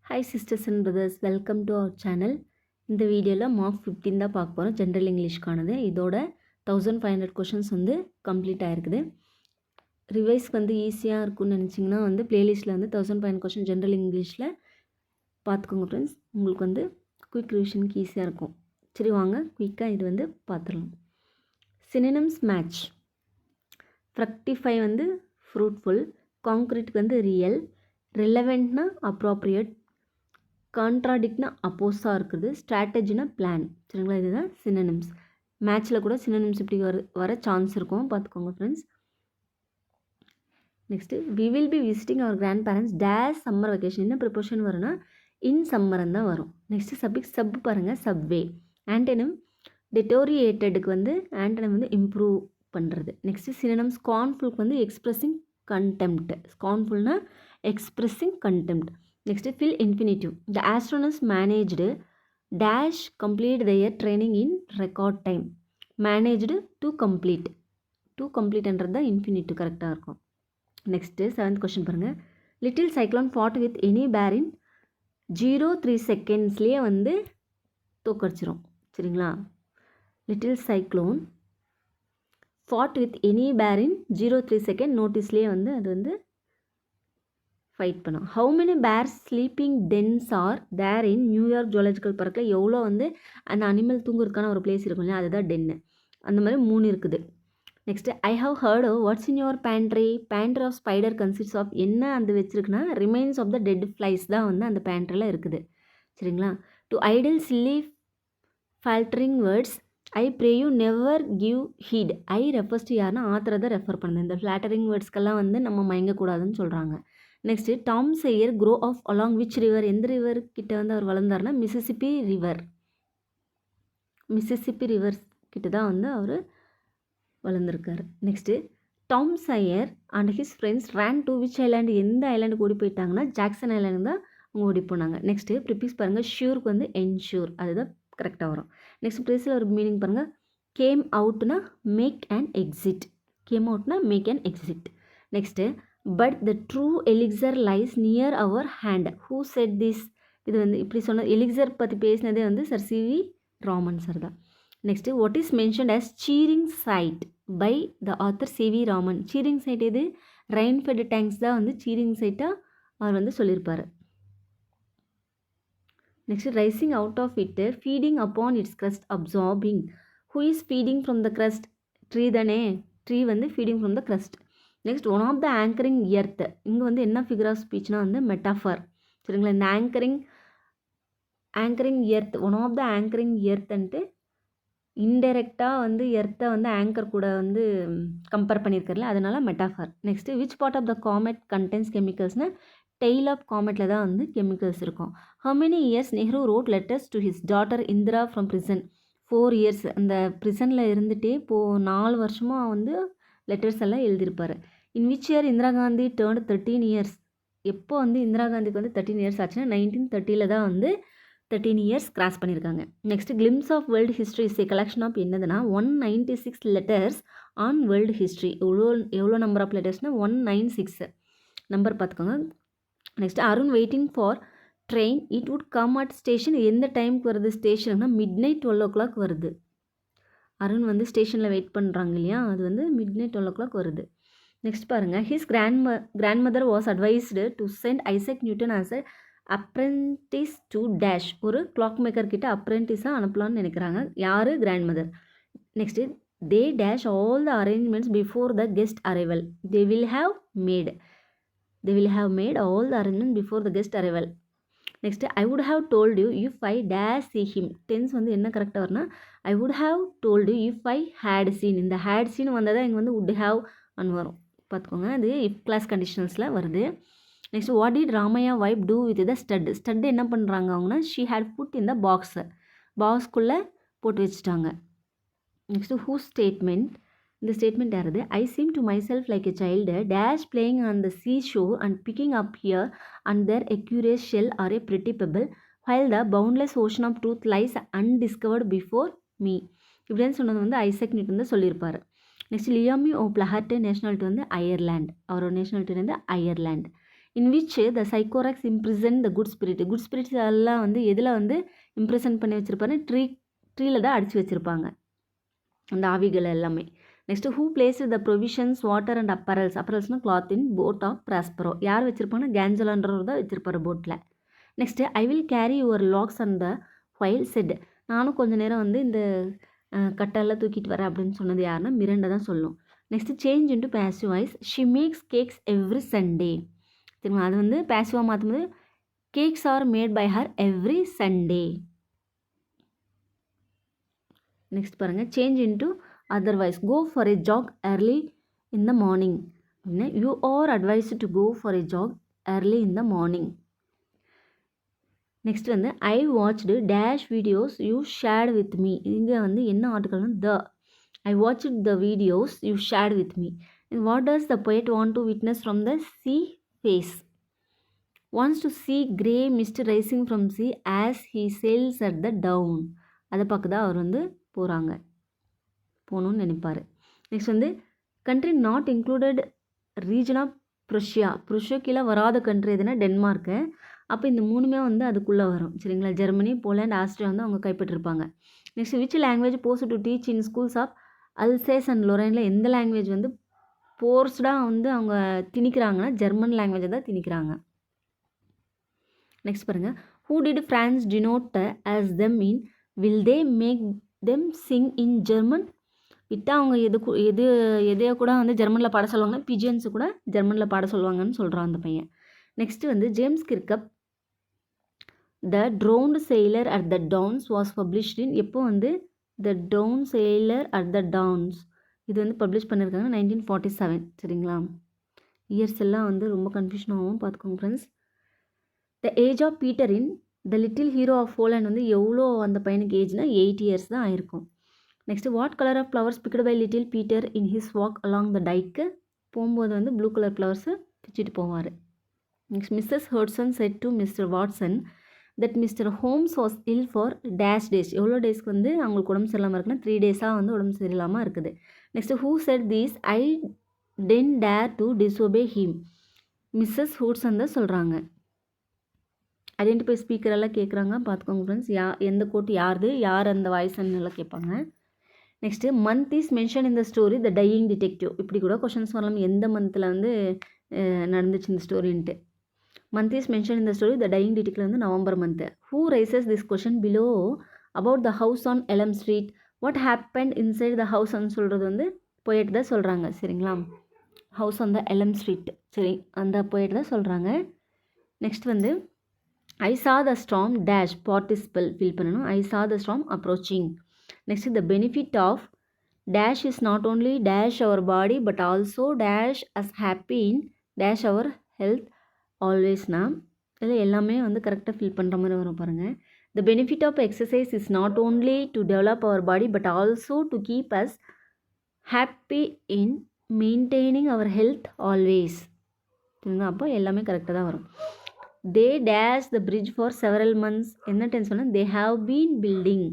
Hi sisters and brothers, welcome to our channel. இந்த வீடியோவில் mark 15 தான் பார்க்க போகிறோம். ஜென்ரல் இங்கிலீஷ்க்கானது. இதோட 1500 கொஷின்ஸ் வந்து கம்ப்ளீட் ஆகிருக்குது. ரிவைஸ்க்கு வந்து ஈஸியாக இருக்கும்னு நினச்சிங்கன்னா வந்து பிளேலிஸ்ட்டில் வந்து 1500 கொஷின் ஜென்ரல் இங்கிலீஷில் பார்த்துக்கோங்க ஃப்ரெண்ட்ஸ். உங்களுக்கு வந்து குயிக் ரிவிஷனுக்கு ஈஸியாக இருக்கும். சரி வாங்க குயிக்காக இது வந்து பார்த்துடலாம். Synonyms match. ஃப்ரக்டிஃபை வந்து ஃப்ரூட்ஃபுல், காங்க்ரீட்டுக்கு வந்து ரியல், ரிலவெண்ட்னா அப்ராப்ரியேட், கான்ட்ராடிக்ட்னா அப்போஸாக இருக்குது, ஸ்ட்ராட்டஜினா பிளான். சரிங்களா, இதுதான் சினோனிம்ஸ். மேட்ச்சில் கூட சினோனிம்ஸ் இப்படி வர சான்ஸ் இருக்கும், பார்த்துக்கோங்க friends. Next we will be visiting our grandparents days summer vacation. என்ன ப்ரிப்போஷன் வரும்னா இன் சம்மர்னு தான் வரும். நெக்ஸ்ட்டு சப்ஜெக்ட் சப் பாருங்கள், சப்வே. ஆண்டனிம் டெட்டோரியேட்டடுக்கு வந்து ஆண்டனிம் வந்து இம்ப்ரூவ் பண்ணுறது. நெக்ஸ்ட்டு சினோனிம்ஸ் ஸ்கார்ன்ஃபுல்க்கு வந்து எக்ஸ்ப்ரெஸிங் கண்டெம்ப்ட். ஸ்கார்ன்ஃபுல்னா expressing contempt. Next fill infinitive. The astronauts managed dash complete their training in record time. Managed to complete. To கம்ப்ளீட்ன்றது தான் இன்ஃபினிட்டிவ் கரெக்டாக இருக்கும். நெக்ஸ்ட்டு 7th கொஸ்டின் பாருங்கள். லிட்டில் சைக்ளோன் ஃபாட் வித் எனி பேர் இன் 0.3 செகண்ட்ஸ்லேயே வந்து தோக்கடிச்சிரும். சரிங்களா, லிட்டில் சைக்ளோன் ஃபாட் வித் எனி பேர் இன் 0.3 second நோட்டீஸ்லேயே வந்து அது வந்து ஃபைட் பண்ணோம். How many bears sleeping dens are there in New York zoological பார்க்கில் எவ்வளோ வந்து அந்த அனிமல் தூங்குறதுக்கான ஒரு பிளேஸ் இருக்கும் இல்லையா, அதுதான் டென்னு. அந்த மாதிரி 3 இருக்குது. Next I have heard what's in your pantry. Pantry of spider consist of என்ன அந்த வச்சுருக்குன்னா remains of the dead flies தான் வந்து அந்த பேண்ட்ரியில் இருக்குது. சரிங்களா. To idle silly faltering words I pray you never give heed. I refers to யாருன்னா ஆத்தரை தான் ரெஃபர் பண்ணுது. இந்த ஃப்ளாட்டரிங் வேர்ட்ஸ்க்கெல்லாம் வந்து நம்ம மயங்கக்கூடாதுன்னு சொல்கிறாங்க. Next Tom Sawyer grow of along which river. எந்த ரிவர் கிட்ட வந்து அவர் வளர்ந்தார்னா மிசிசிப்பி ரிவர். மிசிசிப்பி ரிவர் கிட்ட தான் வந்து அவர் வளர்ந்துருக்காரு. Next Tom Sawyer and his friends ran to which island. எந்த ஐலாண்டுக்கு ஓடி போயிட்டாங்கன்னா ஜாக்சன் ஐலாண்டு தான் அவங்க ஓடி போனாங்க. நெக்ஸ்ட்டு ப்ரிபிக்ஸ் பாருங்கள், ஷூருக்கு வந்து என்ஷூர், அதுதான் கரெக்டாக வரும். நெக்ஸ்ட் ப்ளேஸில் ஒரு மீனிங் பாருங்கள், கேம் அவுட்னா மேக் அண்ட் எக்ஸிட். கேம் அவுட்னா make and exit. Next but the true elixir lies near our hand. Who said this. இது வந்து இப்படி சொன்ன எலிக்சர் பற்றி பேசினதே வந்து சர் சிவி ராமன் சார் தான். Next what is mentioned as cheering sight by the author C V Raman. Cheering sight எது, rainfed tanks தான் வந்து சீரிங் சைட்டாக அவர் வந்து சொல்லியிருப்பார். Next rising out of it feeding upon its crust absorbing. Who is feeding from the crust. Tree தானே, tree வந்து feeding from the crust. Next one of the anchoring earth. இங்கே வந்து என்ன ஃபிகர் ஆஃப் ஸ்பீச்னா வந்து மெட்டாஃபர். சரிங்களா, இந்த anchoring earth, one of the anchoring எர்த்துன்ட்டு இன்டெரக்டாக வந்து எர்த்தை வந்து ஆங்கர் கூட வந்து கம்பேர் பண்ணியிருக்கிறல, அதனால metaphor. Next which part of the comet contains கெமிக்கல்ஸ்னால் டெய்ல் ஆஃப் காமெட்டில் தான் வந்து கெமிக்கல்ஸ் இருக்கும். How many years Nehru wrote letters to his daughter Indira from prison. 4 years. அந்த ப்ரிசனில் இருந்துகிட்டே 4 வருஷமாக வந்து லெட்டர்ஸ் எல்லாம் எழுதியிருப்பார். In which year Indira Gandhi turned 13 years. எப்போ வந்து இந்திரா காந்திக்கு வந்து 13 இயர்ஸ் ஆச்சுன்னா 1930 தான் வந்து 13 இயர்ஸ் கிராஸ் பண்ணியிருக்காங்க. Next glimpse of world history is a collection of என்னதுன்னா 196 லெட்டர்ஸ் ஆன் வேர்ல்டு ஹிஸ்ட்ரி. எவ்வளோ நம்பர் ஆஃப் லெட்டர்ஸ்னால் 196 நம்பர் பார்த்துக்கோங்க. Next Arun waiting for train it would come at station. எந்த டைமுக்கு வருது ஸ்டேஷன்னா மிட்நைட் 12 o'clock வருது. அருண் வந்து ஸ்டேஷனில் வெயிட் பண்ணுறாங்க இல்லையா, அது வந்து மிட்நைட் 12 o'clock வருது. நெக்ஸ்ட் பாருங்கள், his grandmother was advised to send Isaac Newton as a apprentice to dash. ஒரு கிளாக் மேக்கர் கிட்ட அப்ரெண்டிஸாக அனுப்பலான்னு நினைக்கிறாங்க. யார், grandmother. Next they dash all the arrangements before the guest arrival. They will have made all the arrangement before the guest arrival. Next I would have told you if I dash see him. Tense வந்து என்ன கரெக்டாக வரும்னா I would have told you if I had seen. இந்த had seen வந்தால் தான் இங்கே வந்து would have an வரும், பார்த்துக்கோங்க. அது இஃப் கிளாஸ் கண்டிஷனல்ஸில் வருது. Next what did Ramaiah wife do with the stud. Stud என்ன பண்ணுறாங்க அவங்கன்னா ஷீ ஹேட் புட் இந்த பாக்ஸ்குள்ளே போட்டு வச்சுட்டாங்க. Next who statement. இந்த ஸ்டேட்மெண்ட் யாருது, I seem to myself like a child dash playing on the sea shore and picking up here and there a curious shell or a pretty pebble while the boundless ocean of truth lies undiscovered before me. இப்படின்னு சொன்னது வந்து Isaac Newton தான் சொல்லியிருப்பார். Next Liam O Flaherty nationality வந்து Ireland. அவரோட nationality வந்து Ireland. In which the Sycorax imprison the good spirit. Good spirits எல்லாம் வந்து எதில் வந்து இம்ப்ரெசன்ட் பண்ணி வச்சுருப்பாரு, ட்ரீல தான் அடித்து வச்சுருப்பாங்க அந்த ஆவிகள் எல்லாமே. Next who placed the provisions water and அப்பரல்ஸ்னால் cloth in boat of Prospero. யார் வச்சுருப்பாங்கன்னா கேன்ஜலான்றவர் தான் வச்சுருப்பாரு போட்டில். Next I will carry your logs and the file set. நானும் கொஞ்சம் நேரம் வந்து இந்த கட்டெல்லாம் தூக்கிட்டு வரேன் அப்படின்னு சொன்னது யாருன்னா மிரண்டா தான் சொல்லும். Next change into passive voice. She makes cakes every Sunday. சரிங்களா, அது வந்து பேசிவாக மாற்றும்போது cakes are made by her every Sunday. Next பாருங்கள், change into otherwise. Go for a jog early in the morning அப்படின்னா you are advised to go for a jog early in the morning. Next வந்து I watched dash videos you shared with me. இங்கே வந்து என்ன ஆர்டிக்கல்னா I watched the videos you shared with me. What does the poet want to witness from the sea face? Wants to see grey mist rising from sea as he sails at the down. அதை பார்க்க தான் அவர் வந்து போகணுன்னு நினைப்பார். Next வந்து country not included region of Prussia கீழே வராத country எதுனா டென்மார்க்கு. அப்போ இந்த மூணுமே வந்து அதுக்குள்ளே வரும். சரிங்களா, ஜெர்மனி, போலாண்ட், ஆஸ்திரியா வந்து அவங்க கைப்பற்றிருப்பாங்க. Next which language post to teach in schools of Alsace and லொரைனில் எந்த லாங்குவேஜ் வந்து போர்ஸ்டாக வந்து அவங்க திணிக்கிறாங்கன்னா ஜெர்மன் லாங்குவேஜை தான் திணிக்கிறாங்க. நெக்ஸ்ட் பாருங்கள், who did France denote as them in will they make them sing in German. விட்டால் அவங்க எதையோ கூட வந்து ஜெர்மனில் பாட சொல்லுவாங்க, பிஜியன்ஸு கூட ஜெர்மனில் பாட சொல்லுவாங்கன்னு சொல்கிறான் அந்த பையன். நெக்ஸ்ட்டு வந்து James Kirkup the drowned sailor at the Downs was published in. எப்போ வந்து the drowned sailor at the Downs இது வந்து பப்ளிஷ் பண்ணியிருக்காங்க 1947. சரிங்களா, இயர்ஸ் எல்லாம் வந்து ரொம்ப கன்ஃபியூஷன் ஆகும், பார்த்துக்கோங்க friends. The age of Peter in the little hero of Poland வந்து எவ்வளோ அந்த பையனுக்கு ஏஜ்னால் 8 இயர்ஸ் தான் ஆயிருக்கும். Next what colour of flowers picked by little Peter in his walk along the dyke. போகும்போது வந்து ப்ளூ கலர் ஃப்ளவர்ஸு பிச்சுட்டு போவார். Next Mrs Hudson said to Mr Watson that Mr Holmes was ill for dash days. எவ்வளோ டேஸ்க்கு வந்து அவங்களுக்கு உடம்பு சரியில்லாமல் இருக்குன்னா 3 டேஸாக வந்து உடம்பு சரியில்லாமல் இருக்குது. Next who said these I then dare to disobey him. Mrs Hudson தான் சொல்கிறாங்க. ஐடென்டிஃபை ஸ்பீக்கர் எல்லாம் கேட்குறாங்க, பார்த்துக்கோங்க ஃப்ரெண்ட்ஸ். எந்த கோட் யார் அந்த வாய்ஸ்ன்னு எல்லாம் கேட்பாங்க. Next month is mention in the story the dying detective. இப்படி கூட கொஷின்ஸ் வரலாம், எந்த மந்தில் வந்து நடந்துச்சு இந்த ஸ்டோரின்ட்டு. Month is mention in the story the dying detective வந்து November month. Who raises this question below about the house on Elm Street. What happen inside the ஹவுஸ்ன்னு சொல்கிறது வந்து போய்ட்டு தான் சொல்கிறாங்க. சரிங்களா, house on the Elm Street. சரி, அந்த போய்ட்டு தான் சொல்கிறாங்க. நெக்ஸ்ட் வந்து ஐ saw the storm dash participle fill பண்ணணும். I saw the storm approaching. Next the benefit of dash is not only dash our body but also dash us happy in dash our health ஆல்வேஸ்னா இதில் எல்லாமே வந்து கரெக்டாக fill பண்ணுற மாதிரி வரும் பாருங்கள். The benefit of exercise is not only to develop our body but also to keep us happy in maintaining our health always. சரிங்களா, அப்போ எல்லாமே கரெக்டாக தான் வரும். They dash the bridge for several months. என்ன டென்ஸ் சொன்னால் தே ஹாவ் பீன் பில்டிங்.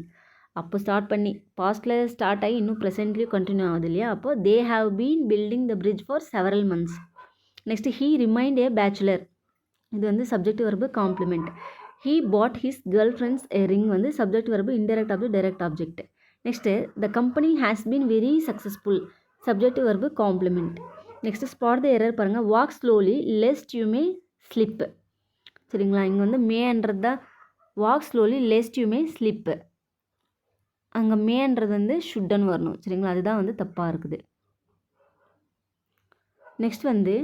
அப்போ start பண்ணி பாஸ்ட்டில் ஸ்டார்ட் ஆகி இன்னும் ப்ரெசென்ட்லேயும் கண்டினியூ ஆகுது இல்லையா. அப்போ they have been building the bridge for several months. Next he remained a bachelor. இது வந்து subject verb complement. He bought his girl friends a ring வந்து subject verb indirect object direct object. Next the company has been very successful subject verb complement. Next spot the error பாருங்கள். Walk slowly lest you may slip. சரிங்களா, இங்கே வந்து மேன்றது தான் walk slowly lest you may slip. அங்கே மேன்றது வந்து ஷுட்டன் வரணும். சரிங்களா, அதுதான் வந்து தப்பாக இருக்குது. நெக்ஸ்ட் வந்து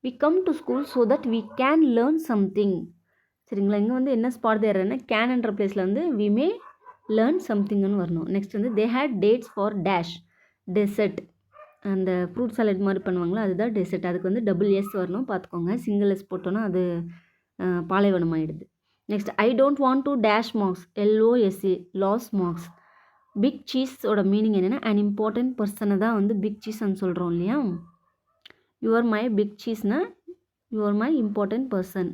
we come to school so that we can learn something. சரிங்களா, இங்கே வந்து என்ன ஸ்பாட் தேர்னா கேன்ன்ற பிளேஸில் வந்து வி மே லேர்ன் சம்திங்னு வரணும். நெக்ஸ்ட் வந்து they had dates for dash dessert. அந்த ஃப்ரூட் சாலட் மாதிரி பண்ணுவாங்களா, அதுதான் டெசர்ட். அதுக்கு வந்து $S வரணும், பார்த்துக்கோங்க. சிங்கிள் எஸ் போட்டோன்னா அது பாலைவனம் ஆகிடுது. Next I don't want to dash marks LOSE lose marks. Big சீஸோட மீனிங் என்னென்னா அன் இம்பார்ட்டன்ட் பர்சனை தான் வந்து பிக் சீஸ்ன்னு சொல்கிறோம் இல்லையா. யுவர் மை பிக் சீஸ்னா யுவர் மை இம்பார்ட்டன்ட் பர்சன்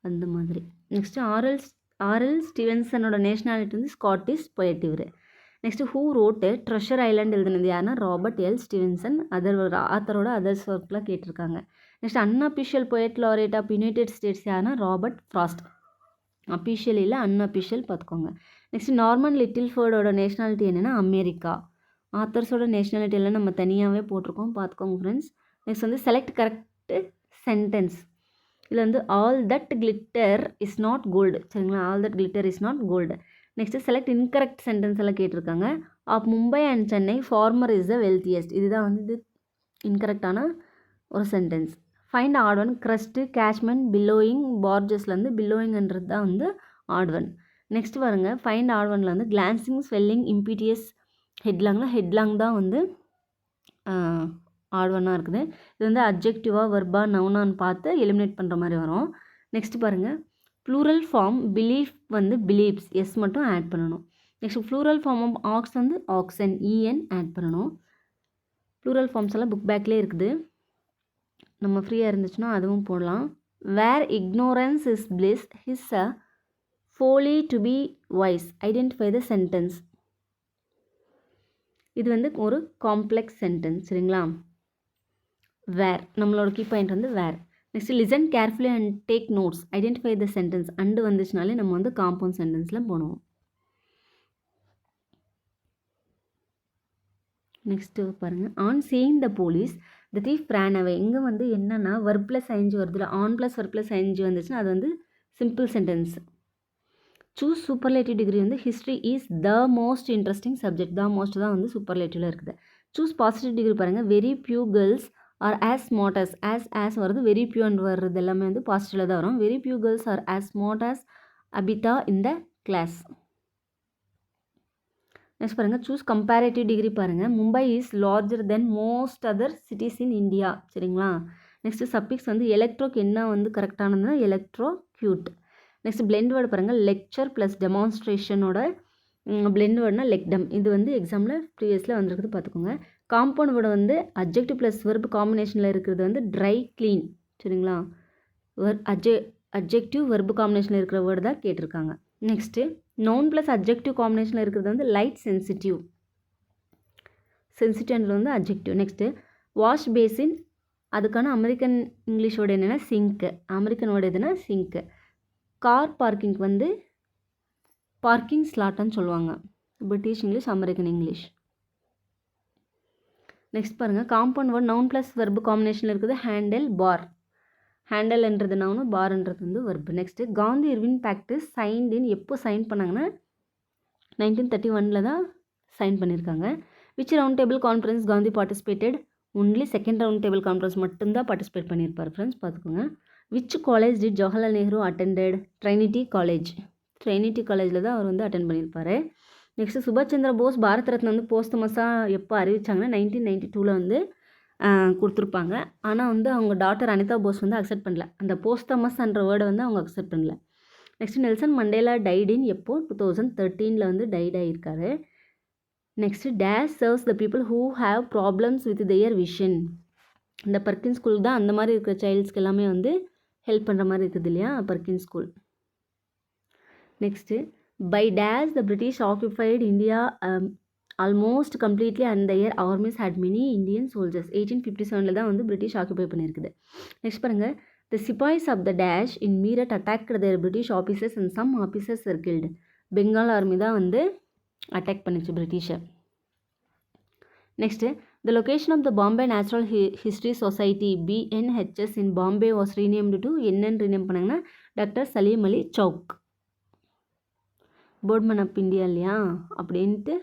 அந்த மாதிரி. நெக்ஸ்ட்டு ஆர்எல் ஸ்டீவன்சனோட நேஷ்னாலிட்டி வந்து ஸ்காட்டிஷ் பொயட் இவர். Next who wrote Treasure Island எழுதுனது யாருன்னா ராபர்ட் எல் ஸ்டீவன்சன். ஆத்தரோட அதர்ஸ் ஒர்க்லாம் கேட்டிருக்காங்க. Next unofficial poet laureate of United States யாருன்னா ராபர்ட் ஃப்ராஸ்ட். அஃபிஷியல் இல்லை, அன்அஃபிஷியல் பார்த்துக்கோங்க. நெக்ஸ்ட் நார்மன் லிட்டில்ஃபோர்டோட நேஷ்னாலிட்டி என்னென்னா அமெரிக்கா. ஆத்தர்ஸோட நேஷ்னாலிட்டி எல்லாம் நம்ம தனியாகவே போட்டிருக்கோம், பார்த்துக்கோங்க ஃப்ரெண்ட்ஸ். நெக்ஸ்ட் வந்து செலக்ட் கரெக்ட் சென்டென்ஸ். இதில் வந்து all that glitter is not gold, சரிங்களா? All that glitter is not gold. Next select incorrect sentence எல்லாம் கேட்டிருக்காங்க. Of Mumbai and Chennai farmer is the wealthiest. இதுதான் வந்து இது இன்கரெக்டான ஒரு sentence. Find odd one. Crust, catchment, billowing, பார்ஜஸ்லேருந்து பில்லோயிங்ன்றது தான் வந்து ஆட் ஒன். நெக்ஸ்ட் பாருங்க, ஃபைண்ட் ஆட் ஒனில் வந்து கிளான்சிங், ஸ்வெல்லிங், இம்பீடியஸ், ஹெட்லாங் தான் வந்து ஆட் ஒன்னாக இருக்குது. இது வந்து அப்ஜெக்டிவாக வெர்பா நவுனான்னு பார்த்து எலிமினேட் பண்ணுற மாதிரி வரும். நெக்ஸ்ட் பாருங்கள், ப்ளூரல் ஃபார்ம் பிலீஃப் வந்து பிலீவ்ஸ், எஸ் மட்டும் ஆட் பண்ணணும். Next plural form of ox வந்து ஆக்சன், இஎன் ஆட் பண்ணணும். ப்ளூரல் ஃபார்ம்ஸ் எல்லாம் புக் பேக்லேயே இருக்குது, நம்ம ஃப்ரீயாக இருந்துச்சுன்னா அதுவும் போடலாம். Where ignorance is bliss, his a folly to be wise, identify the sentence. இது வந்து ஒரு காம்ப்ளெக்ஸ் சென்டென்ஸ், சரிங்களா? வேர் நம்மளோட கீ பாயிண்ட் வந்து where. Next listen carefully and take notes, identify the sentence. And வந்துச்சுனாலே நம்ம வந்து காம்பவுண்ட் சென்டென்ஸில் போடுவோம். நெக்ஸ்ட்டு பாருங்கள், on seeing the police the thief ran away. இங்கே வந்து என்னென்னா verb ப்ளஸ் ஐஎன்ஜி வருதுல, on plus verb plus I N G வந்துச்சுன்னா அது வந்து simple sentence. Choose superlative degree வந்து history is the most interesting subject. The most தான் வந்து சூப்பர்லேட்டிவில் இருக்குது. சூஸ் பாசிட்டிவ் டிகிரி பாருங்கள், very few girls are as smart as. As வருது, வெரி பியூன்னு வர்றது எல்லாமே வந்து பாசிட்டிவில் தான் வரும். Very few girls are as smart as Abitha in the class. Next பாருங்கள், சூஸ் கம்பேரேட்டிவ் டிகிரி பாருங்கள், Mumbai is larger then most other cities in India, சரிங்களா? நெக்ஸ்ட்டு சப்பிக்ஸ் வந்து எலக்ட்ரோக்கு என்ன வந்து கரெக்டானதுன்னா electrocute. Next blend word பாருங்கள், லெக்சர் ப்ளஸ் டெமான்ஸ்ட்ரேஷனோட பிளெண்ட் வேர்டுனா லெக்டம். இது வந்து எக்ஸாமில் ப்ரீவியஸில் வந்திருக்குது, பார்த்துக்கோங்க. காம்பவுண்ட் வேர்டு வந்து அட்ஜெக்டிவ் ப்ளஸ் வெர்ப் காம்பினேஷனில் இருக்கிறது வந்து ட்ரை க்ளீன், சரிங்களா? அட்ஜெக்டிவ் வெர்ப் காம்பினேஷனில் இருக்கிற வேர்டு தான் கேட்டிருக்காங்க. நெக்ஸ்ட்டு நவுன் ப்ளஸ் அட்ஜெக்டிவ் காம்பினேஷனில் இருக்கிறது வந்து லைட் சென்சிட்டிவ். சென்சிட்டிவ்ன்றது வந்து அட்ஜெக்டிவ். நெக்ஸ்ட்டு வாஷ் பேசின், அதுக்கான அமெரிக்கன் இங்கிலீஷ் வேர்டு என்னென்னா சிங்க்கு. அமெரிக்கன் வேர்டு எதுனா சிங்க்கு. கார் பார்க்கிங் வந்து பார்க்கிங் ஸ்லாட்டான்னு சொல்லுவாங்க. British English, American English. Next பாருங்கள், compound word noun plus verb காம்பினேஷனில் இருக்குது ஹேண்டில், பார். ஹேண்டல்ன்றது நவுனு, பார்ன்றது வந்து verb. Next Gandhi Irwin pact signed in, எப்போ சைன் பண்ணாங்கன்னா 1931 தான் சைன் பண்ணியிருக்காங்க. Which round table conference Gandhi participated? Only second round table conference மட்டும்தான் பார்ட்டிசிபேட் பண்ணியிருப்பார் ஃப்ரெண்ட்ஸ், பார்த்துக்கோங்க. Which college did Jawaharlal Nehru attended? Trinity college. Trinity காலேஜில் தான் அவர் வந்து அட்டென்ட் பண்ணியிருப்பார். நெக்ஸ்ட்டு சுபாஷ் சந்திர போஸ் பாரத் ரத்னா வந்து போஸ்டமஸாக எப்போ அறிவிச்சாங்கன்னா 1992 வந்து கொடுத்துருப்பாங்க. ஆனால் வந்து அவங்க டாட்டர் அனிதா போஸ் வந்து அக்செப்ட் பண்ணல, அந்த போஸ்டமஸ்ன்ற வேர்டை வந்து அவங்க அக்செப்ட் பண்ணல. நெக்ஸ்ட் நெல்சன் மண்டேலா டைடின் எப்போ? 2013 வந்து டைட் ஆகியிருக்காரு. Next dash serves the people who have problems with their vision. இந்த பர்கின் ஸ்கூல் தான் அந்த மாதிரி இருக்கிற சைல்ட்ஸ்க்கு எல்லாமே வந்து ஹெல்ப் பண்ணுற மாதிரி இருக்குது இல்லையா, Perkins school. Next by dash the British occupied India almost completely and their armies had many Indian soldiers. 1857 தான் வந்து பிரிட்டிஷ் ஆக்குபை பண்ணியிருக்குது. நெக்ஸ்ட் பாருங்கள், the sepoys of the dash in Meerut attack their British officers and some officers are killed. Bengal army தான் வந்து attack பண்ணிச்சு பிரிட்டிஷை. Next the location of the Bombay natural history society BNHS in Bombay was renamed to என்னன்னு rename பண்ணாங்கன்னா doctor Salim Ali Chowk. Birdman of India இல்லையா, அப்படின்ட்டு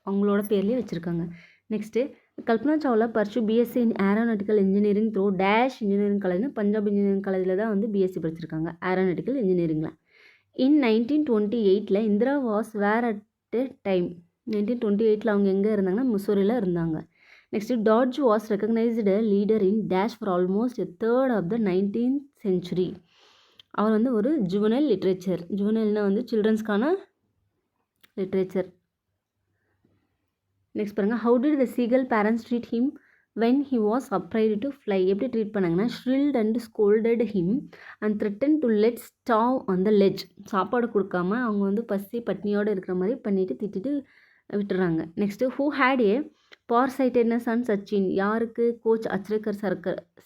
அவங்களோட பேர்லேயே வச்சுருக்காங்க. Next Kalpana Chawla pursued BSc in aeronautical engineering through dash engineering காலேஜ்னு பஞ்சாப் இன்ஜினியரிங் காலேஜில் தான் வந்து பிஎஸ்சி படிச்சிருக்காங்க ஏரோநாட்டிக்கல் இன்ஜினியரிங்கில். In 1928 Indira was where at time. 1928 அவங்க எங்கே இருந்தாங்கன்னா முசோரியில் இருந்தாங்க. Next Dodge was recognised leader in dash for almost 1/3 ஆஃப் த 19th century. அவர் வந்து ஒரு ஜுவனல் லிட்ரேச்சர், ஜுவனல்னால் வந்து சில்ட்ரன்ஸ்க்கான லிட்ரேச்சர். நெக்ஸ்ட் பாருங்கள், how did the seagull parents treat him when he was afraid to fly. எப்படி ட்ரீட் பண்ணாங்கன்னா shrilled and scolded him and threaten to let starve on the ledge. சாப்பாடு கொடுக்காம அவங்க வந்து பசி பட்னியோடு இருக்கிற மாதிரி பண்ணிவிட்டு திட்டிட்டு விட்டுறாங்க. Next who had a far sightedness and Sachin யாருக்கு? கோச் அச்ரேக்கர்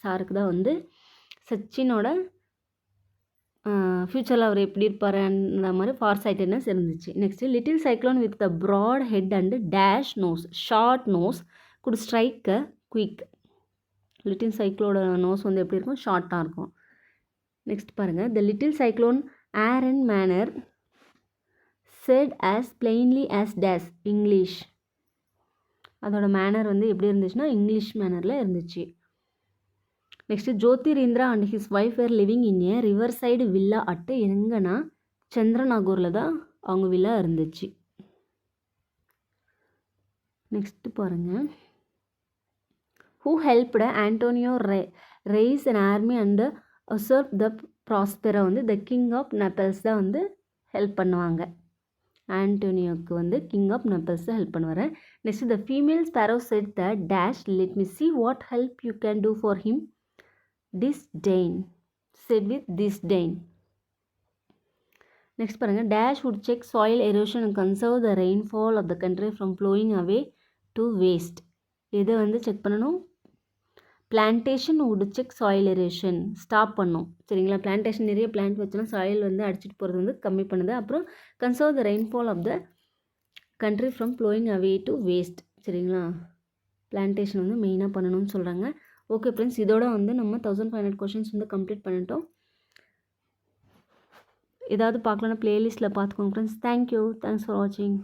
சாருக்கு தான் வந்து சச்சினோட ஃப்யூச்சரில் அவர் எப்படி இருப்பாருன்ற மாதிரி ஃபார் சைட்டட்னஸ் இருந்துச்சு. Next little cyclone with the broad head and dash nose short nose good strike a quick. Little சைக்ளோட நோஸ் வந்து எப்படி இருக்கும்? ஷார்ட்டாக இருக்கும். நெக்ஸ்ட் பாருங்கள், the little cyclone air and manner said as plainly as days English. அதோட manner வந்து எப்படி இருந்துச்சுன்னா இங்கிலீஷ் மேனரில் இருந்துச்சு. Next Jyotirindra and his wife were living in a river side villa at எங்கன்னா சந்திரநாகூரில் தான் அவங்க வில்லா இருந்துச்சு. நெக்ஸ்ட்டு பாருங்கள், who helped Antonio raise an army and usurp the Prospero வந்து த கிங் ஆஃப் நெப்பல்ஸ் தான் வந்து ஹெல்ப் பண்ணுவாங்க. ஆண்டோனியோக்கு வந்து கிங் ஆஃப் நெப்பல்ஸ் தான் ஹெல்ப் பண்ணுவார். Next the female Sparrow set the dash let me see what help you can do for him disdain said with disdain. Next பாருங்க, dash would check soil erosion and conserve the rainfall of the country from flowing away to waste. இதை வந்து check பண்ணணும். Plantation would check soil erosion stop பண்ணும். சரிங்களா? Plantation நிறைய plant வச்சோன்னா soil வந்து அடிச்சிட்டு போகிறது வந்து கம்மி பண்ணுது. அப்புறம் conserve the rainfall of the country from flowing away to waste. சரிங்களா? பிளான்டேஷன் வந்து மெயினாக பண்ணணும்னு சொல்கிறாங்க. ஓகே ஃப்ரெண்ட்ஸ், இதோட வந்து நம்ம 1500 கொஷின்ஸ் வந்து கம்ப்ளீட் பண்ணிட்டோம். ஏதாவது பார்க்கலன்னா ப்ளேலிஸ்ட்டில் பார்த்துக்கோங்க ஃப்ரெண்ட்ஸ். தேங்க்யூ. தேங்க்ஸ் ஃபார் வாட்சிங்.